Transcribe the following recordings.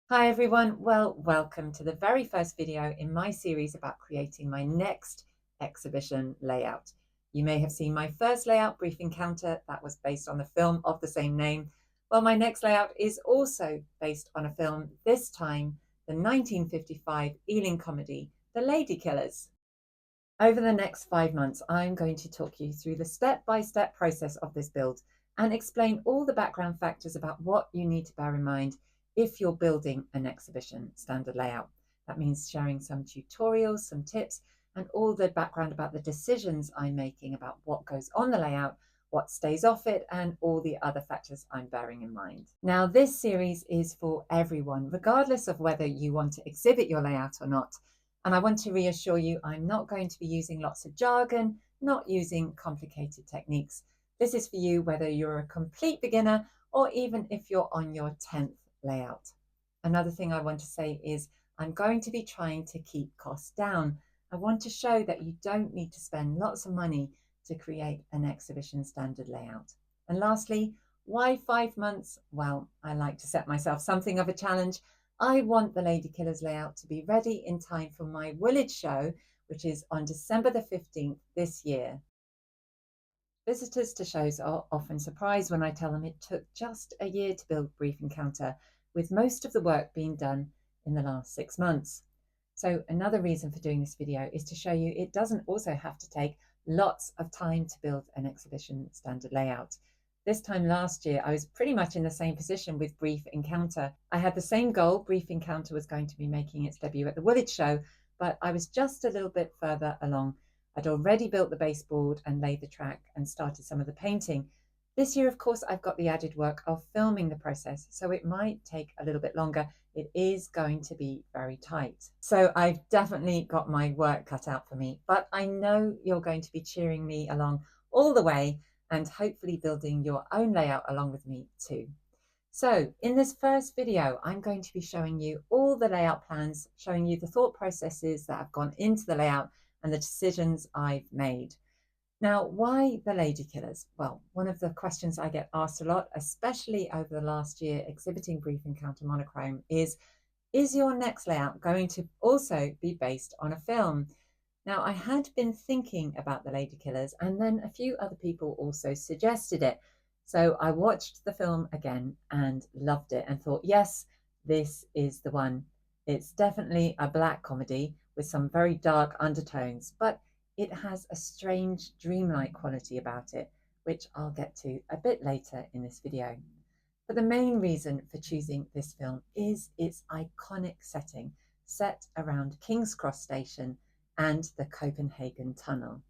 Hi everyone, well, welcome to the very first video in my series about creating my next exhibition layout. You may have seen my first layout, Brief Encounter, that was based on the film of the same name. Well, my next layout is also based on a film, this time the 1955 Ealing comedy, The Ladykillers. Over the next 5 months, I'm going to talk you through the step-by-step process of this build and explain all the background factors about what you need to bear in mind if you're building an exhibition standard layout. That means sharing some tutorials, some tips, and all the background about the decisions I'm making about what goes on the layout, what stays off it, and all the other factors I'm bearing in mind. Now, this series is for everyone, regardless of whether you want to exhibit your layout or not. And I want to reassure you, I'm not going to be using lots of jargon, not using complicated techniques. This is for you whether you're a complete beginner or even if you're on your 10th layout. Another thing I want to say is I'm going to be trying to keep costs down. I want to show that you don't need to spend lots of money to create an exhibition standard layout. And lastly, why 5 months? Well, I like to set myself something of a challenge. I want the Ladykillers layout to be ready in time for my Woolwich show, which is on December the 15th this year. Visitors to shows are often surprised when I tell them it took just a year to build Brief Encounter, with most of the work being done in the last 6 months. So another reason for doing this video is to show you it doesn't also have to take lots of time to build an exhibition standard layout. This time last year, I was pretty much in the same position with Brief Encounter. I had the same goal. Brief Encounter was going to be making its debut at the Woolwich show, but I was just a little bit further along. I'd already built the baseboard and laid the track and started some of the painting. This year, of course, I've got the added work of filming the process, so it might take a little bit longer. It is going to be very tight. So I've definitely got my work cut out for me, but I know you're going to be cheering me along all the way and hopefully building your own layout along with me too. So in this first video, I'm going to be showing you all the layout plans, showing you the thought processes that have gone into the layout and the decisions I've made. Now, why the Ladykillers? Well, one of the questions I get asked a lot, especially over the last year exhibiting Brief Encounter monochrome, is your next layout going to also be based on a film? Now, I had been thinking about the Ladykillers, and then a few other people also suggested it. So I watched the film again and loved it and thought, yes, this is the one. It's definitely a black comedy with some very dark undertones, but it has a strange dreamlike quality about it, which I'll get to a bit later in this video. But the main reason for choosing this film is its iconic setting, set around King's Cross Station and the Copenhagen Tunnel.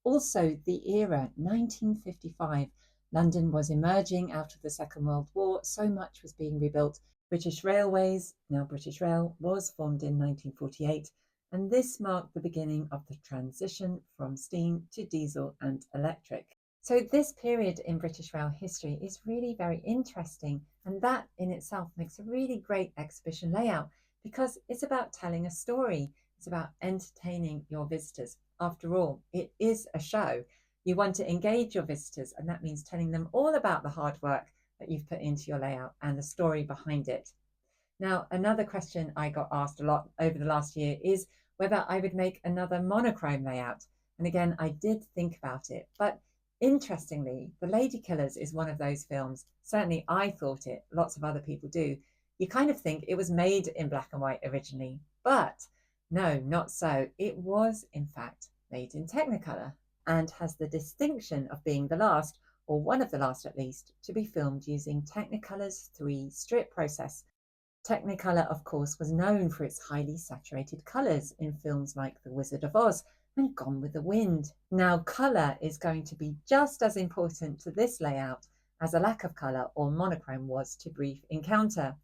Also, the era, 1955, London was emerging out of the Second World War, so much was being rebuilt. British Railways, now British Rail, was formed in 1948, and this marked the beginning of the transition from steam to diesel and electric. So this period in British Rail history is really very interesting, and that in itself makes a really great exhibition layout because it's about telling a story. It's about entertaining your visitors. After all, it is a show. You want to engage your visitors, and that means telling them all about the hard work that you've put into your layout and the story behind it. Now, another question I got asked a lot over the last year is whether I would make another monochrome layout. And again, I did think about it, but interestingly, The Ladykillers is one of those films. Certainly I thought it, lots of other people do. You kind of think it was made in black and white originally, but no, not so. It was, in fact, made in Technicolor and has the distinction of being the last, or one of the last at least, to be filmed using Technicolor's 3-strip process. Technicolor, of course, was known for its highly saturated colours in films like The Wizard of Oz and Gone with the Wind. Now, colour is going to be just as important to this layout as a lack of colour or monochrome was to Brief Encounter.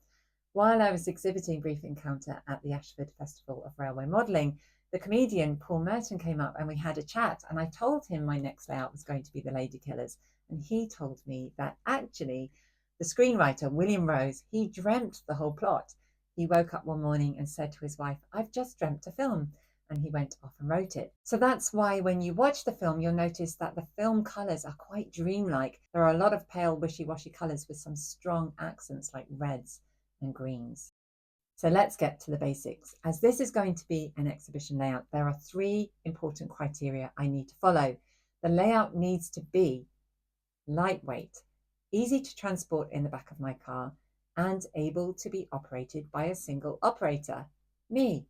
While I was exhibiting Brief Encounter at the Ashford Festival of Railway Modelling, the comedian Paul Merton came up and we had a chat, and I told him my next layout was going to be the Ladykillers, and he told me that actually the screenwriter, William Rose, he dreamt the whole plot. He woke up one morning and said to his wife, "I've just dreamt a film." And he went off and wrote it. So that's why when you watch the film, you'll notice that the film colours are quite dreamlike. There are a lot of pale, wishy-washy colours with some strong accents like reds and greens. So let's get to the basics. As this is going to be an exhibition layout, there are 3 important criteria I need to follow. The layout needs to be lightweight, easy to transport in the back of my car, and able to be operated by a single operator, me.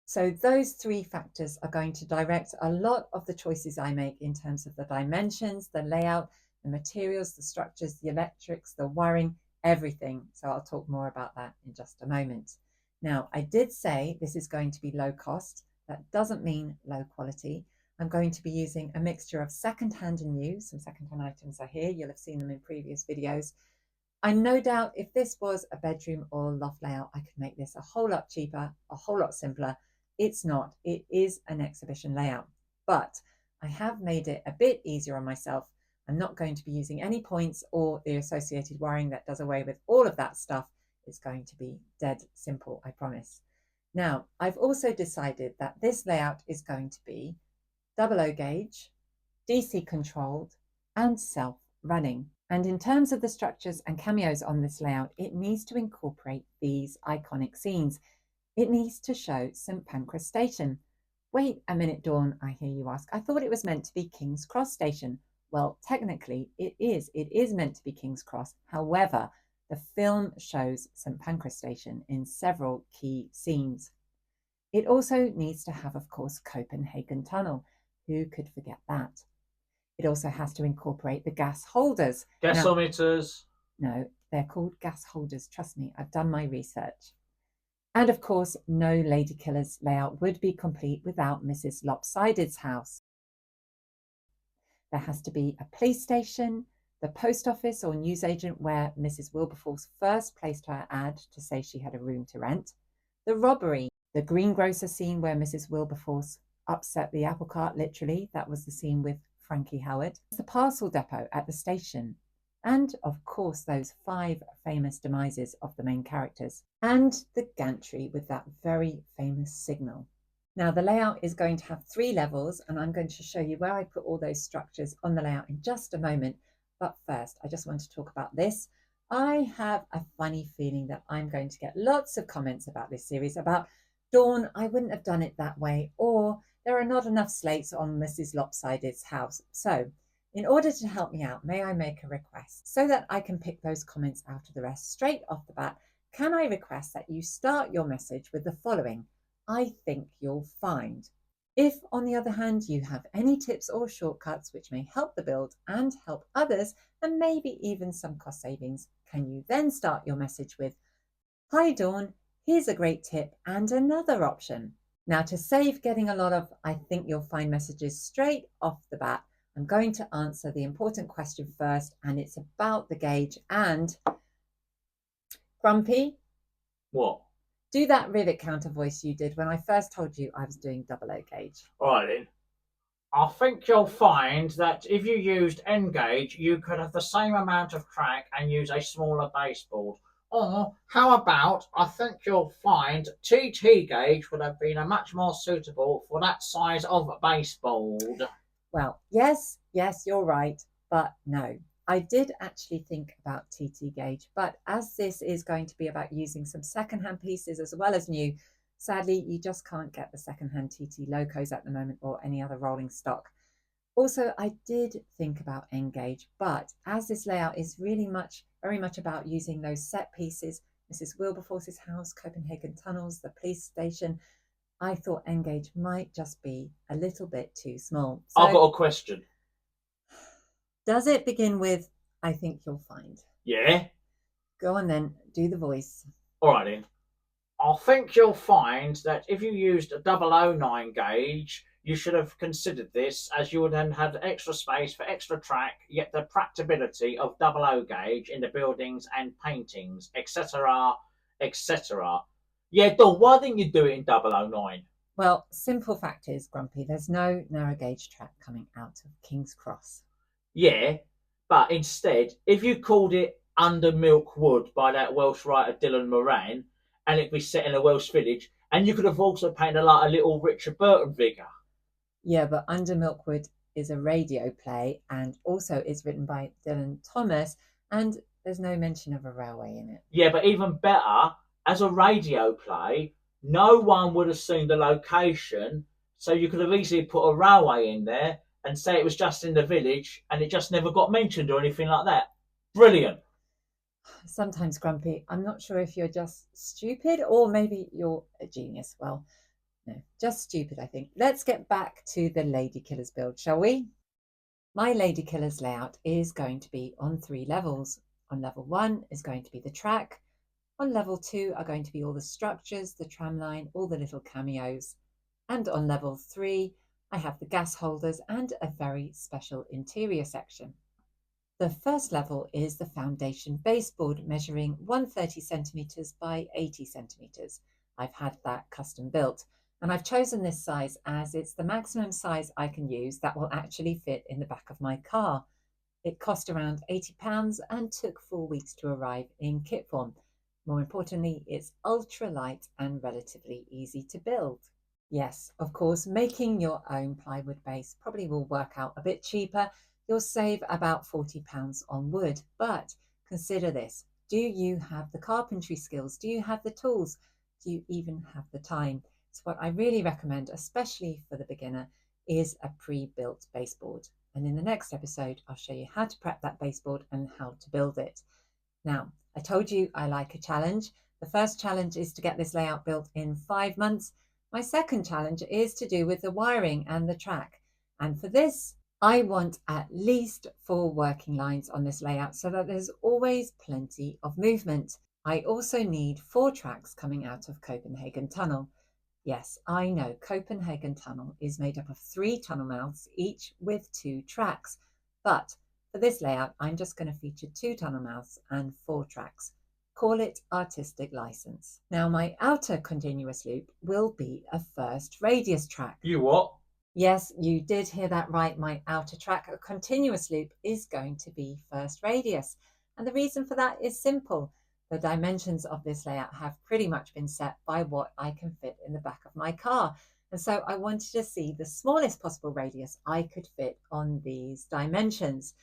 So those 3 factors are going to direct a lot of the choices I make in terms of the dimensions, the layout, the materials, the structures, the electrics, the wiring, everything. So I'll talk more about that in just a moment. Now, I did say this is going to be low cost. That doesn't mean low quality. I'm going to be using a mixture of second-hand and new. Some second-hand items are here. You'll have seen them in previous videos. I no doubt if this was a bedroom or loft layout, I could make this a whole lot cheaper, a whole lot simpler. It's not. It is an exhibition layout, but I have made it a bit easier on myself. I'm not going to be using any points or the associated wiring that does away with all of that stuff. It's going to be dead simple, I promise. Now, I've also decided that this layout is going to be 00 gauge, DC controlled, and self-running. And in terms of the structures and cameos on this layout, it needs to incorporate these iconic scenes. It needs to show St Pancras Station. Wait a minute, Dawn, I hear you ask. I thought it was meant to be King's Cross Station. Well, technically it is. It is meant to be King's Cross. However, the film shows St Pancras Station in several key scenes. It also needs to have, of course, Copenhagen Tunnel. Who could forget that? It also has to incorporate the gas holders. Gasometers. No, they're called gas holders. Trust me, I've done my research. And of course, no Ladykillers layout would be complete without Mrs. Lopsided's house. There has to be a police station, the post office or newsagent where Mrs. Wilberforce first placed her ad to say she had a room to rent, the robbery, the greengrocer scene where Mrs. Wilberforce upset the apple cart, literally, that was the scene with Frankie Howard, the parcel depot at the station, and of course those 5 famous demises of the main characters, and the gantry with that very famous signal. Now the layout is going to have 3 levels, and I'm going to show you where I put all those structures on the layout in just a moment. But first, I just want to talk about this. I have a funny feeling that I'm going to get lots of comments about this series about, Dawn, I wouldn't have done it that way, or there are not enough slates on Mrs. Lopsided's house. So in order to help me out, may I make a request so that I can pick those comments out of the rest straight off the bat? Can I request that you start your message with the following: I think you'll find. If, on the other hand, you have any tips or shortcuts which may help the build and help others, and maybe even some cost savings, can you then start your message with, Hi Dawn, here's a great tip and another option. Now, to save getting a lot of I think you'll find messages straight off the bat, I'm going to answer the important question first, and it's about the gauge. And Grumpy, What? do that rivet counter voice you did when I first told you I was doing 00 gauge. All right then. I think you'll find that if you used N gauge, you could have the same amount of track and use a smaller baseboard. Or how about, I think you'll find TT gauge would have been a much more suitable for that size of baseboard. Well, yes, you're right, but no. I did actually think about TT gauge, but as this is going to be about using some secondhand pieces as well as new, sadly, you just can't get the secondhand TT locos at the moment or any other rolling stock. Also, I did think about N gauge, but as this layout is really very much about using those set pieces, Mrs. Wilberforces House, Copenhagen Tunnels, the police station, I thought N gauge might just be a little bit too small. So, I've got a question. does it begin with, I think you'll find? Yeah? Go on then, do the voice. All right then. I think you'll find that if you used a 009 gauge, you should have considered this, as you would then have extra space for extra track, yet the practicability of 00 gauge in the buildings and paintings, etc., etc. Yeah, Dawn, why didn't you do it in 009? Well, simple fact is, Grumpy, there's no narrow gauge track coming out of King's Cross. Yeah, but instead, if you called it Under Milk Wood by that Welsh writer Dylan Moran, and it'd be set in a Welsh village, and you could have also painted like a little Richard Burton figure. Yeah, but Under Milkwood is a radio play, and also is written by Dylan Thomas, and there's no mention of a railway in it. Yeah, but even better, as a radio play, no one would have seen the location, so you could have easily put a railway in there and say it was just in the village and it just never got mentioned or anything like that. Brilliant. Sometimes, Grumpy, I'm not sure if you're just stupid or maybe you're a genius. Well, no, just stupid, I think. Let's get back to the Ladykillers build, shall we? My Ladykillers layout is going to be on 3 levels. On level 1 is going to be the track. On level 2 are going to be all the structures, the tram line, all the little cameos. And on level 3, I have the gas holders and a very special interior section. The first level is the foundation baseboard, measuring 130 centimetres by 80 centimetres. I've had that custom built, and I've chosen this size as it's the maximum size I can use that will actually fit in the back of my car. It cost around £80 and took 4 weeks to arrive in kit form. More importantly, it's ultra light and relatively easy to build. Yes, of course, making your own plywood base probably will work out a bit cheaper. You'll save about £40 on wood, but consider this. Do you have the carpentry skills? Do you have the tools? Do you even have the time? So what I really recommend, especially for the beginner, is a pre-built baseboard. And in the next episode, I'll show you how to prep that baseboard and how to build it. Now, I told you I like a challenge. The first challenge is to get this layout built in 5 months. My second challenge is to do with the wiring and the track. And for this, I want at least 4 working lines on this layout so that there's always plenty of movement. I also need 4 tracks coming out of Copenhagen Tunnel. Yes, I know Copenhagen Tunnel is made up of 3 tunnel mouths, each with 2 tracks. But for this layout, I'm just going to feature 2 tunnel mouths and 4 tracks. Call it artistic license. Now, my outer continuous loop will be a first radius track. You what? Yes, you did hear that right. My outer track, a continuous loop, is going to be first radius. And the reason for that is simple. The dimensions of this layout have pretty much been set by what I can fit in the back of my car. And so I wanted to see the smallest possible radius I could fit on these dimensions.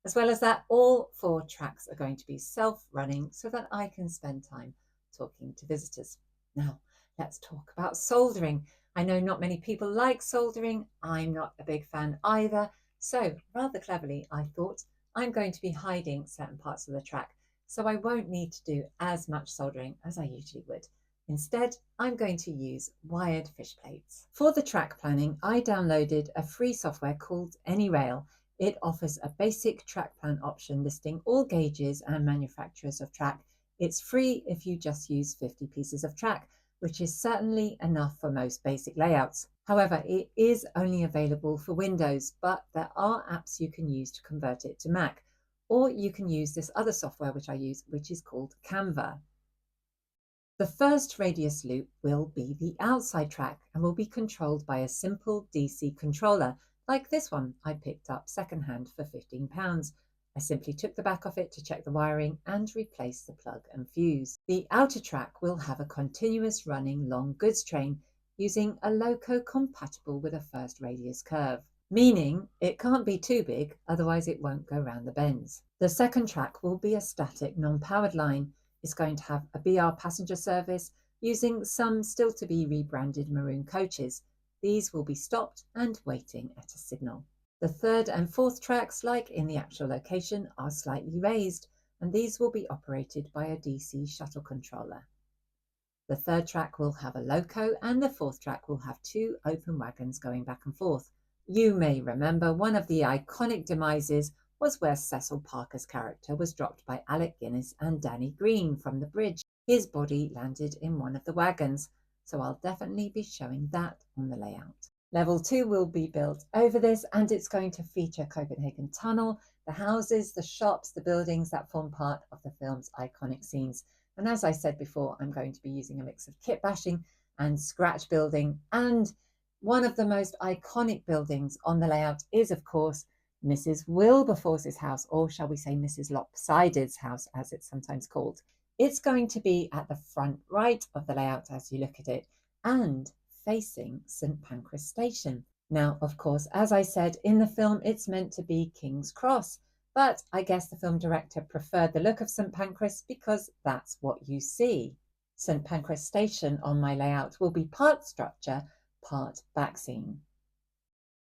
As well as that, all 4 tracks are going to be self-running so that I can spend time talking to visitors. Now, let's talk about soldering. I know not many people like soldering. I'm not a big fan either. So rather cleverly, I thought I'm going to be hiding certain parts of the track, so I won't need to do as much soldering as I usually would. Instead, I'm going to use wired fish plates. For the track planning, I downloaded a free software called AnyRail. It offers a basic track plan option listing all gauges and manufacturers of track. It's free if you just use 50 pieces of track, which is certainly enough for most basic layouts. However, it is only available for Windows, but there are apps you can use to convert it to Mac, or you can use this other software which I use, which is called Canva. The first radius loop will be the outside track and will be controlled by a simple DC controller, like this one I picked up secondhand for £15. I simply took the back off it to check the wiring and replace the plug and fuse. The outer track will have a continuous running long goods train using a loco compatible with a first radius curve, meaning it can't be too big, otherwise it won't go round the bends. The second track will be a static non-powered line. It's going to have a BR passenger service using some still to be rebranded maroon coaches. These will be stopped and waiting at a signal. The third and fourth tracks, like in the actual location, are slightly raised, and these will be operated by a DC shuttle controller. The third track will have a loco, and the fourth track will have 2 open wagons going back and forth. You may remember one of the iconic demises was where Cecil Parker's character was dropped by Alec Guinness and Danny Green from the bridge. His body landed in one of the wagons, so I'll definitely be showing that on the layout. Level 2 will be built over this, and it's going to feature Copenhagen Tunnel, the houses, the shops, the buildings that form part of the film's iconic scenes. And as I said before, I'm going to be using a mix of kit bashing and scratch building. And one of the most iconic buildings on the layout is, of course, Mrs. Wilberforces House, or shall we say Mrs. Lopsided's house, as it's sometimes called. It's going to be at the front right of the layout as you look at it, and facing St Pancras Station. Now, of course, as I said, in the film it's meant to be King's Cross, but I guess the film director preferred the look of St Pancras because that's what you see. St Pancras Station on my layout will be part structure, part back scene.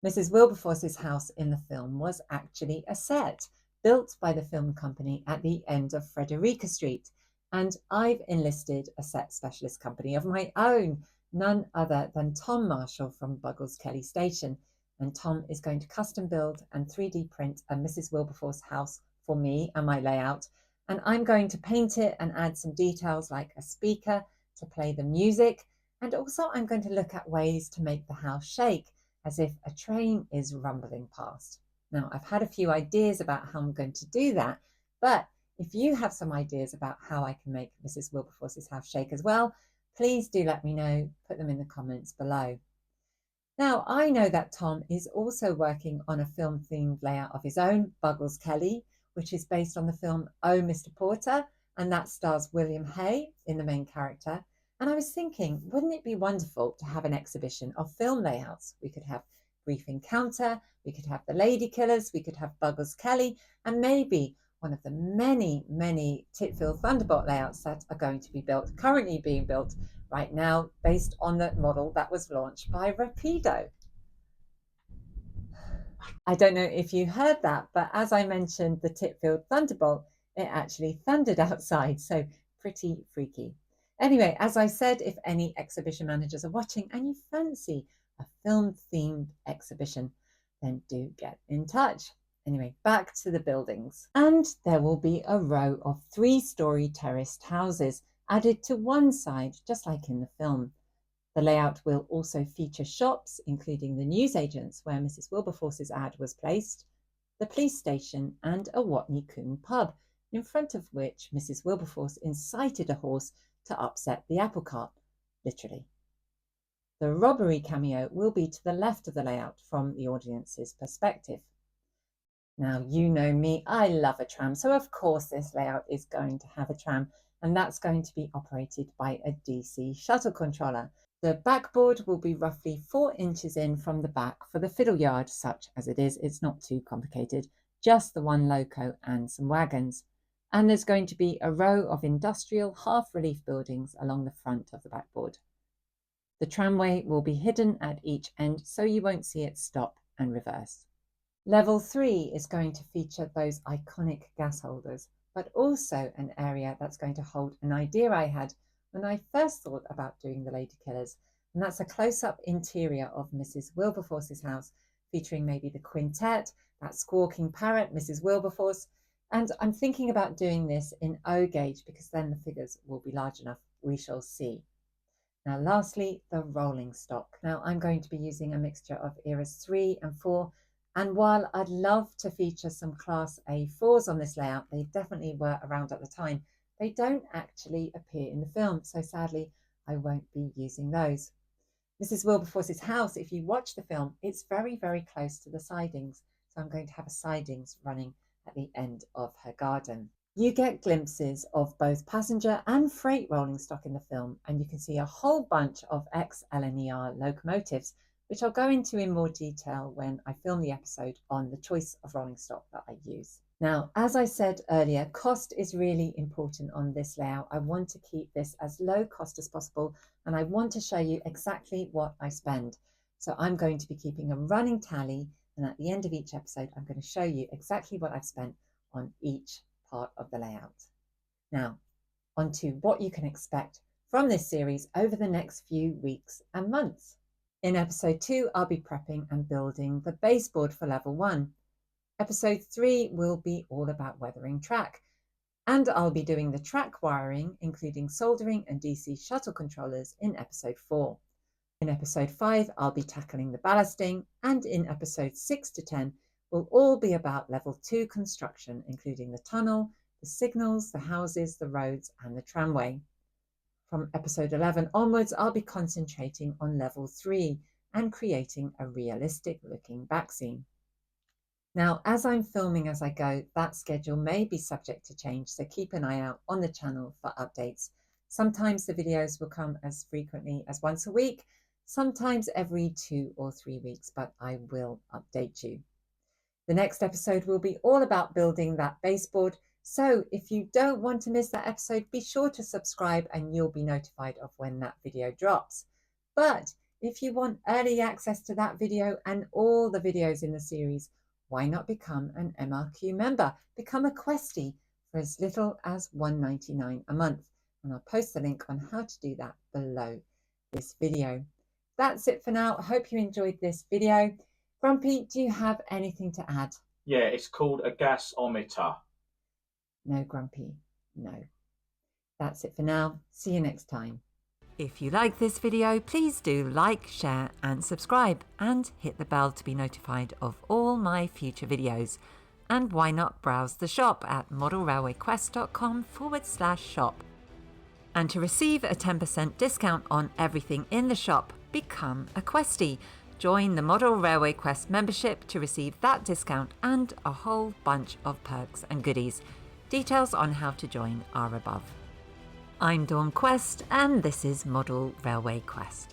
Mrs. Wilberforces House in the film was actually a set built by the film company at the end of Frederica Street, and I've enlisted a set specialist company of my own, none other than Tom Marshall from Buggles Kelly Station, and Tom is going to custom build and 3D print a Mrs. Wilberforce house for me and my layout, and I'm going to paint it and add some details like a speaker to play the music, and also I'm going to look at ways to make the house shake as if a train is rumbling past. Now, I've had a few ideas about how I'm going to do that, but if you have some ideas about how I can make Mrs. Wilberforce's house shake as well, please do let me know, put them in the comments below. Now, I know that Tom is also working on a film-themed layout of his own, Buggles Kelly, which is based on the film Oh, Mr. Porter, and that stars William Hay in the main character. And I was thinking, wouldn't it be wonderful to have an exhibition of film layouts? We could have Brief Encounter, we could have the Ladykillers, we could have Buggles Kelly, and maybe one of the many Titfield Thunderbolt layouts that are going to be built, currently being built right now, based on the model that was launched by Rapido. I don't know if you heard that, but as I mentioned the Titfield Thunderbolt, it actually thundered outside, so pretty freaky. Anyway, as I said, if any exhibition managers are watching and you fancy a film-themed exhibition, then do get in touch. Anyway, back to the buildings. And there will be a row of 3-story terraced houses added to one side, just like in the film. The layout will also feature shops, including the newsagents where Mrs. Wilberforce's ad was placed, the police station, and a Watney Coombe pub, in front of which Mrs. Wilberforce incited a horse to upset the apple cart, literally. The robbery cameo will be to the left of the layout from the audience's perspective. Now, you know me, I love a tram, so of course this layout is going to have a tram, and that's going to be operated by a DC shuttle controller. The backboard will be roughly 4 inches in from the back for the fiddle yard, such as it is. It's not too complicated, just the one loco and some wagons. And there's going to be a row of industrial half-relief buildings along the front of the backboard. The tramway will be hidden at each end, so you won't see it stop and reverse. Level 3 is going to feature those iconic gas holders, but also an area that's going to hold an idea I had when I first thought about doing the Ladykillers, and that's a close-up interior of Mrs. Wilberforce's house, featuring maybe the quintet, that squawking parrot, Mrs. Wilberforce, and I'm thinking about doing this in O gauge because then the figures will be large enough. We shall see. Now, lastly, the rolling stock. Now, I'm going to be using a mixture of eras 3 and 4, and while I'd love to feature some Class A4s on this layout, they definitely were around at the time, they don't actually appear in the film, so sadly I won't be using those. Mrs. Wilberforce's house, if you watch the film, it's very close to the sidings, so I'm going to have a sidings running at the end of her garden. You get glimpses of both passenger and freight rolling stock in the film, and you can see a whole bunch of ex-LNER locomotives, which I'll go into in more detail when I film the episode on the choice of rolling stock that I use. Now, as I said earlier, cost is really important on this layout. I want to keep this as low cost as possible, and I want to show you exactly what I spend. So I'm going to be keeping a running tally, and at the end of each episode, I'm going to show you exactly what I've spent on each part of the layout. Now, on to what you can expect from this series over the next few weeks and months. In episode 2, I'll be prepping and building the baseboard for level 1. Episode 3 will be all about weathering track, and I'll be doing the track wiring, including soldering and DC shuttle controllers in episode 4. In episode 5, I'll be tackling the ballasting, and in episodes 6 to 10 will all be about level 2 construction, including the tunnel, the signals, the houses, the roads, and the tramway. From episode 11 onwards, I'll be concentrating on level 3 and creating a realistic looking back scene. Now, as I'm filming as I go, that schedule may be subject to change, so keep an eye out on the channel for updates. Sometimes the videos will come as frequently as once a week, sometimes every 2 or 3 weeks, but I will update you. The next episode will be all about building that baseboard, So if you don't want to miss that episode, be sure to subscribe and you'll be notified of when that video drops. But if you want early access to that video and all the videos in the series, why not become an MRQ member? Become a Questie for as little as $1.99 a month. And I'll post the link on how to do that below this video. That's it for now. I hope you enjoyed this video. Grumpy, do you have anything to add? Yeah, it's called a gasometer. No, Grumpy, no. That's it for now. See you next time. If you like this video, please do like, share and subscribe, and hit the bell to be notified of all my future videos. And why not browse the shop at modelrailwayquest.com/shop. And to receive a 10% discount on everything in the shop, become a Questie. Join the Model Railway Quest membership to receive that discount and a whole bunch of perks and goodies. Details on how to join are above. I'm Dawn Quest and this is Model Railway Quest.